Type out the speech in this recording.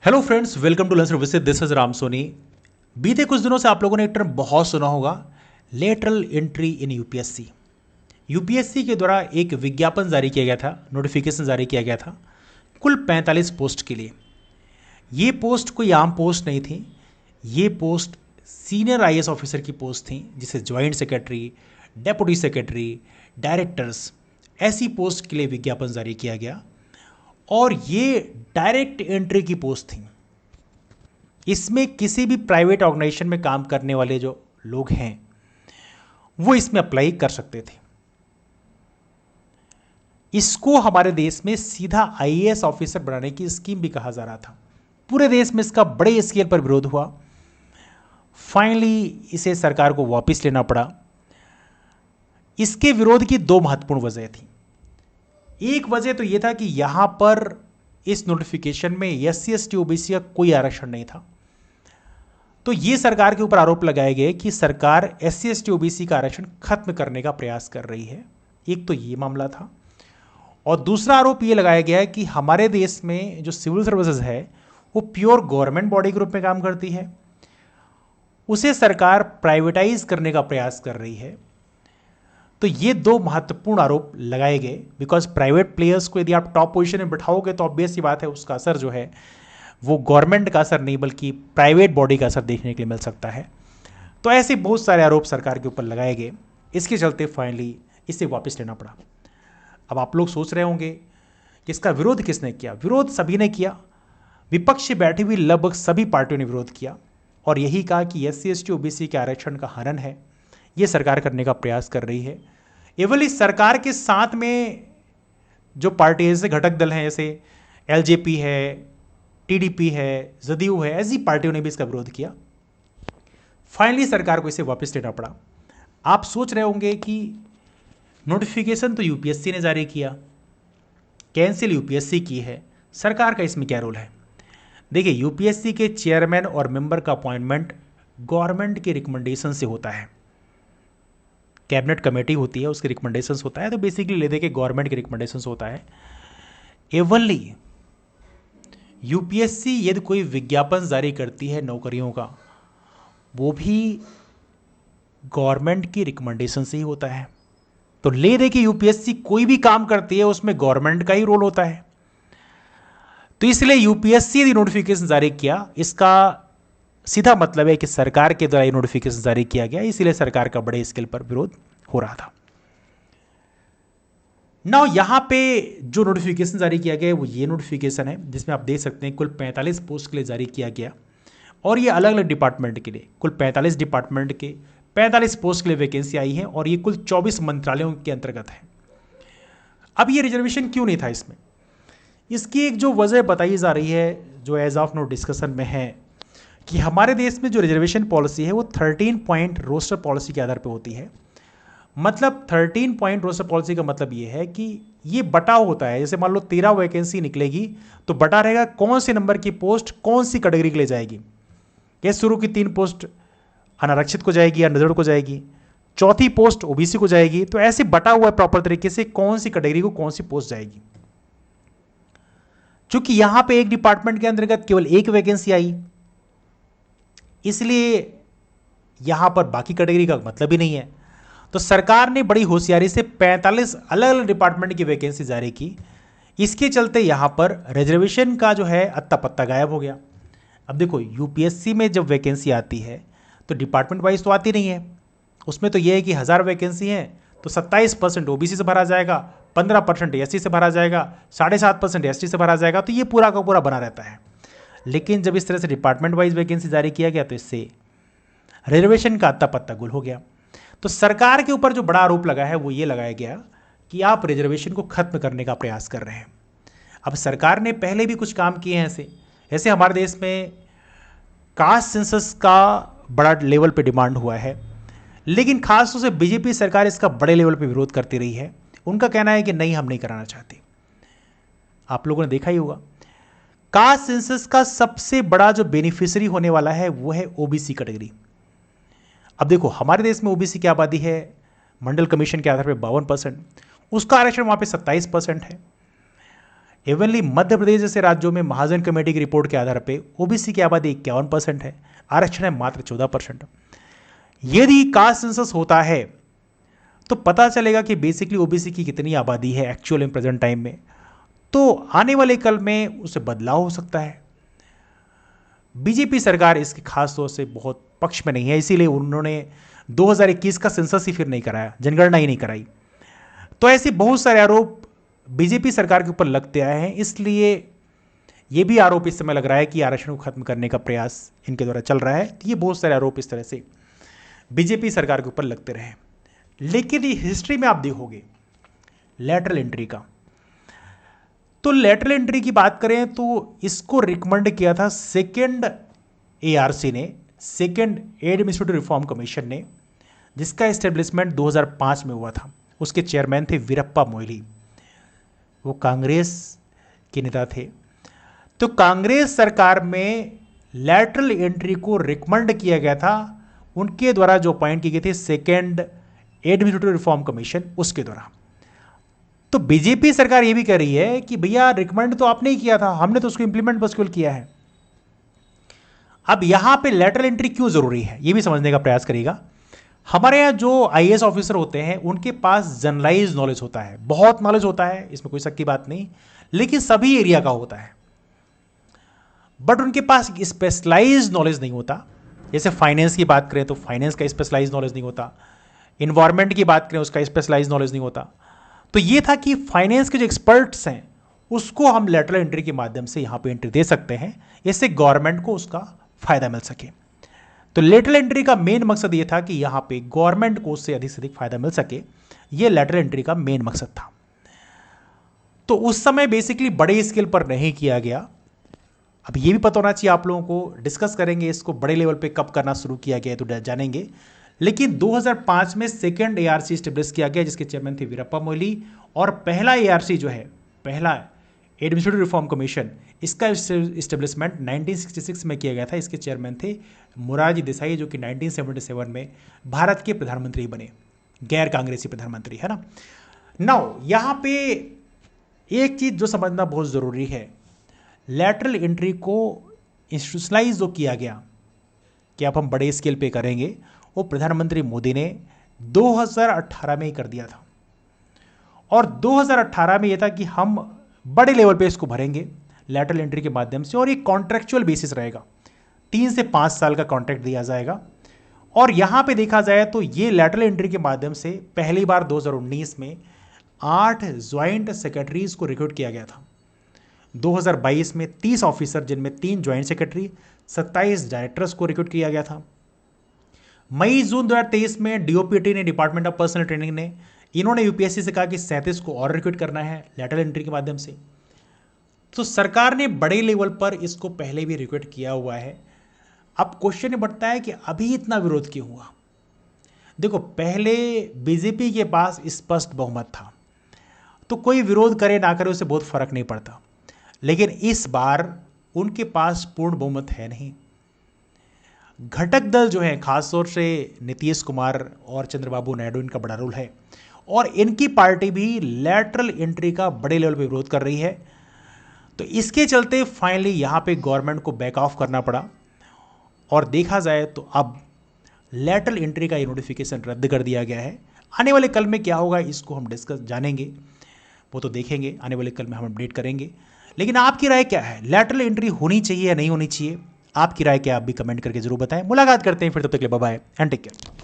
Hello friends, welcome to learn services. This is Ram Soni. बीते कुछ दिनों से आप लोगों ने एक टर्म बहुत सुना होगा, lateral entry in UPSC. UPSC के द्वारा एक विज्ञापन जारी किया गया था, नोटिफिकेशन जारी किया गया था कुल 45 पोस्ट के लिए। ये पोस्ट कोई आम पोस्ट नहीं थी, ये पोस्ट सीनियर आईएएस ऑफिसर की पोस्ट थी, जिसे joint secretary, deputy secretary, directors, ऐसी पोस्ट के लिए विज्ञापन जारी किया गया। और ये डायरेक्ट एंट्री की पोस्ट थी। इसमें किसी भी प्राइवेट ऑर्गेनाइजेशन में काम करने वाले जो लोग हैं वो इसमें अप्लाई कर सकते थे। इसको हमारे देश में सीधा आईएएस ऑफिसर बनाने की स्कीम भी कहा जा रहा था। पूरे देश में इसका बड़े स्केल पर विरोध हुआ। फाइनली इसे सरकार को वापस लेना पड़ा। इसके विरोध की दो महत्वपूर्ण वजह थी। एक वजह तो यह था कि यहां पर इस नोटिफिकेशन में एससी एसटी ओबीसी का कोई आरक्षण नहीं था। तो यह सरकार के ऊपर आरोप लगाए गए कि सरकार एससी एसटी ओबीसी का आरक्षण खत्म करने का प्रयास कर रही है। एक तो यह मामला था, और दूसरा आरोप यह लगाया गया कि हमारे देश में जो सिविल सर्विसेज है वो प्योर गवर्नमेंट बॉडी के रूप में काम करती है, उसे सरकार प्राइवेटाइज करने का प्रयास कर रही है। तो ये दो महत्वपूर्ण आरोप लगाए गए। बिकॉज प्राइवेट प्लेयर्स को यदि आप टॉप पोजीशन में बिठाओगे तो ऑब्वियस सी बात है, उसका असर जो है वो गवर्नमेंट का असर नहीं बल्कि प्राइवेट बॉडी का असर देखने के लिए मिल सकता है। तो ऐसे बहुत सारे आरोप सरकार के ऊपर लगाए गए। इसके चलते फाइनली इसे वापस लेना पड़ा। अब आप लोग सोच रहे होंगे कि इसका विरोध किसने किया। विरोध सभी ने किया। विपक्ष में बैठी हुई लगभग सभी पार्टियों ने विरोध किया और यही कहा कि एससी एसटी ओबीसी के आरक्षण का हनन है, ये सरकार करने का प्रयास कर रही है। एवं इस सरकार के साथ में जो पार्टी जैसे घटक दल हैं, जैसे एलजेपी है, टीडीपी है, जदयू है, ऐसी पार्टियों ने भी इसका विरोध किया। फाइनली सरकार को इसे वापस लेना पड़ा। आप सोच रहे होंगे कि नोटिफिकेशन तो यूपीएससी ने जारी किया, कैंसिल यूपीएससी की है, सरकार का इसमें क्या रोल है। देखिए, यूपीएससी के चेयरमैन और मेंबर का अपॉइंटमेंट गवर्नमेंट के रिकमेंडेशन से होता है। कैबिनेट कमेटी होती है, उसके रिकमेंडेशंस होता है। तो बेसिकली ले दे के गवर्नमेंट के रिकमेंडेशंस होता है। एवनली यूपीएससी यदि कोई विज्ञापन जारी करती है नौकरियों का, वो भी गवर्नमेंट की रिकमेंडेशन से ही होता है। तो ले दे कि यूपीएससी कोई भी काम करती है उसमें गवर्नमेंट का ही रोल होता है। तो इसलिए यूपीएससी यदि नोटिफिकेशन जारी किया, इसका सीधा मतलब है कि सरकार के द्वारा ये नोटिफिकेशन जारी किया गया, इसीलिए सरकार का बड़े स्केल पर विरोध हो रहा था। नाउ यहां पे जो नोटिफिकेशन जारी किया गया है वो ये नोटिफिकेशन है, जिसमें आप देख सकते हैं कुल 45 पोस्ट के लिए जारी किया गया। और ये अलग अलग डिपार्टमेंट के लिए कुल 45 डिपार्टमेंट के 45 पोस्ट के लिए वैकेंसी आई है, और ये कुल 24 मंत्रालयों के अंतर्गत है। अब ये रिजर्वेशन क्यों नहीं था इसमें, इसकी एक जो वजह बताई जा रही है, जो एज ऑफ नो डिस्कशन में है, कि हमारे देश में जो रिजर्वेशन पॉलिसी है वो 13 पॉइंट रोस्टर पॉलिसी के आधार पर होती है। मतलब 13 पॉइंट रोस्टर पॉलिसी का मतलब ये है कि ये बटा होता है। जैसे मान लो 13 वैकेंसी निकलेगी तो बटा रहेगा कौन से नंबर की पोस्ट कौन सी कैटेगरी के लिए जाएगी। ये शुरू की 3 पोस्ट अनारक्षित को जाएगी या नजर को जाएगी, चौथी पोस्ट ओबीसी को जाएगी। तो ऐसे बटा हुआ है प्रॉपर तरीके से कौन सी कैटेगरी को कौन सी पोस्ट जाएगी। चूंकि यहां पे एक डिपार्टमेंट के अंतर्गत केवल एक वैकेंसी आई, इसलिए यहां पर बाकी कैटेगरी का मतलब ही नहीं है। तो सरकार ने बड़ी होशियारी से 45 अलग अलग डिपार्टमेंट की वैकेंसी जारी की। इसके चलते यहां पर रिजर्वेशन का जो है अत्ता पत्ता गायब हो गया। अब देखो, यूपीएससी में जब वैकेंसी आती है तो डिपार्टमेंट वाइज तो आती नहीं है। उसमें तो यह है कि 1000 वैकेंसी है तो 27% ओबीसी से भरा जाएगा, 15% एससी से भरा जाएगा, 7.5% एसटी से भरा जाएगा। तो ये पूरा का पूरा बना रहता है। लेकिन जब इस तरह से डिपार्टमेंट वाइज वैकेंसी जारी किया गया तो इससे रिजर्वेशन का अत्ता पत्ता गुल हो गया। तो सरकार के ऊपर जो बड़ा आरोप लगा है वो ये लगाया गया कि आप रिजर्वेशन को खत्म करने का प्रयास कर रहे हैं। अब सरकार ने पहले भी कुछ काम किए हैं ऐसे। जैसे हमारे देश में कास्ट सेंसस का बड़ा लेवल पे डिमांड हुआ है, लेकिन खासतौर से बीजेपी सरकार इसका बड़े लेवल पे विरोध करती रही है। उनका कहना है कि नहीं, हम नहीं कराना चाहते। आप लोगों ने देखा ही होगा, कास्ट सेंसस का सबसे बड़ा जो बेनिफिशियरी होने वाला है वो है ओबीसी कैटेगरी। अब देखो, हमारे देश में ओबीसी की आबादी है मंडल कमीशन के आधार पर 52%, उसका आरक्षण वहां पे 27% है। इवनली मध्य प्रदेश जैसे राज्यों में महाजन कमेटी की रिपोर्ट के आधार पर ओबीसी की आबादी 51% है, आरक्षण है मात्र 14%। यदि कास्ट सेंसस होता है तो पता चलेगा कि बेसिकली ओबीसी की कितनी आबादी है एक्चुअल इन प्रेजेंट टाइम में, तो आने वाले कल में उसे बदलाव हो सकता है। बीजेपी सरकार इसके खास तौर से बहुत पक्ष में नहीं है, इसीलिए उन्होंने 2021 का सेंसस ही फिर नहीं कराया, जनगणना ही नहीं कराई। तो ऐसे बहुत सारे आरोप बीजेपी सरकार के ऊपर लगते आए हैं, इसलिए यह भी आरोप इस समय लग रहा है कि आरक्षण को खत्म करने का प्रयास इनके द्वारा चल रहा है। तो ये बहुत सारे आरोप इस तरह से बीजेपी सरकार के ऊपर लगते रहे। लेकिन ये हिस्ट्री में आप देखोगे लैटरल एंट्री का, तो लैटरल एंट्री की बात करें तो इसको रिकमेंड किया था सेकेंड एआरसी ने, सेकेंड एडमिनिस्ट्रेटिव रिफॉर्म कमीशन ने, जिसका एस्टेब्लिशमेंट 2005 में हुआ था। उसके चेयरमैन थे वीरप्पा मोइली, वो कांग्रेस के नेता थे। तो कांग्रेस सरकार में लैटरल एंट्री को रिकमेंड किया गया था, उनके द्वारा जो अपॉइंट की गई थी सेकेंड एडमिनिस्ट्रेटिव रिफॉर्म कमीशन, उसके द्वारा। तो बीजेपी सरकार ये भी कह रही है कि भैया रिकमेंड तो आपने ही किया था, हमने तो उसको इंप्लीमेंट बस केवल किया है। अब यहां पे लेटरल एंट्री क्यों जरूरी है ये भी समझने का प्रयास करिएगा। हमारे यहां जो आईएएस ऑफिसर होते हैं उनके पास जनरलाइज नॉलेज होता है, बहुत नॉलेज होता है, इसमें कोई शक की बात नहीं, लेकिन सभी एरिया का होता है, बट उनके पास स्पेशलाइज नॉलेज नहीं होता। जैसे फाइनेंस की बात करें तो फाइनेंस का स्पेशलाइज नॉलेज नहीं होता, इन्वायरमेंट की बात करें उसका स्पेशलाइज नॉलेज नहीं होता। तो ये था कि फाइनेंस के जो एक्सपर्ट्स हैं उसको हम लेटरल एंट्री के माध्यम से यहाँ पे एंट्री दे सकते हैं, इससे गवर्नमेंट को उसका फायदा मिल सके। तो लेटरल एंट्री का मेन मकसद ये था कि यहाँ पे गवर्नमेंट को उससे अधिक से अधिक फायदा मिल सके, ये लेटरल एंट्री का मेन मकसद था। तो उस समय बेसिकली बड़े स्केल पर नहीं किया गया। अब ये भी पता होना चाहिए आप लोगों को, डिस्कस करेंगे इसको बड़े लेवल पे कब करना शुरू किया गया है तो जानेंगे। लेकिन 2005 में सेकेंड एआरसी स्टेब्लिश किया गया, जिसके चेयरमैन थे वीरप्पा मोइली, और पहला एआरसी जो है, पहला एडमिनिस्ट्रेटिव रिफॉर्म कमीशन, इसका इस्टेब्लिशमेंट 1966 में किया गया था। इसके चेयरमैन थे मोरारजी देसाई, जो कि 1977 में भारत के प्रधानमंत्री बने, गैर कांग्रेसी प्रधानमंत्री, है ना। नाउ यहाँ पे एक चीज जो समझना बहुत जरूरी है, लैटरल एंट्री को इंस्टीट्यूशनलाइज जो किया गया कि अब हम बड़े स्केल पे करेंगे, वो प्रधानमंत्री मोदी ने 2018 में ही कर दिया था। और 2018 में यह था कि हम बड़े लेवल पे इसको भरेंगे लैटरल एंट्री के माध्यम से, और ये कॉन्ट्रैक्चुअल बेसिस रहेगा, 3 से 5 साल का कॉन्ट्रैक्ट दिया जाएगा। और यहां पे देखा जाए तो ये लैटरल एंट्री के माध्यम से पहली बार 2019 में 8 ज्वाइंट सेक्रेटरीज को रिक्रूट किया गया था। 2022 में 30 ऑफिसर, जिनमें 3 ज्वाइंट सेक्रेटरी, 27 डायरेक्टर्स को रिक्रूट किया गया था। मई जून 2023 में डीओपीटी ने, डिपार्टमेंट ऑफ पर्सनल ट्रेनिंग ने, इन्होंने यूपीएससी से कहा कि 37 को और रिक्रूट करना है लैटरल एंट्री के माध्यम से। तो सरकार ने बड़े लेवल पर इसको पहले भी रिक्रूट किया हुआ है। अब क्वेश्चन ये बढ़ता है कि अभी इतना विरोध क्यों हुआ। देखो, पहले बीजेपी के पास स्पष्ट बहुमत था, तो कोई विरोध करे ना करे उससे बहुत फर्क नहीं पड़ता। लेकिन इस बार उनके पास पूर्ण बहुमत है नहीं। घटक दल जो है, खासतौर से नीतीश कुमार और चंद्रबाबू नायडू, इनका बड़ा रोल है, और इनकी पार्टी भी लैटरल एंट्री का बड़े लेवल पे विरोध कर रही है। तो इसके चलते फाइनली यहाँ पे गवर्नमेंट को बैक ऑफ करना पड़ा, और देखा जाए तो अब लैटरल एंट्री का ये नोटिफिकेशन रद्द कर दिया गया है। आने वाले कल में क्या होगा इसको हम डिस्कस जानेंगे, वो तो देखेंगे, आने वाले कल में हम अपडेट करेंगे। लेकिन आपकी राय क्या है, लैटरल एंट्री होनी चाहिए या नहीं होनी चाहिए? आपकी राय क्या, आप भी कमेंट करके जरूर बताएं। मुलाकात करते हैं फिर, तब तक के लिए bye bye and take care.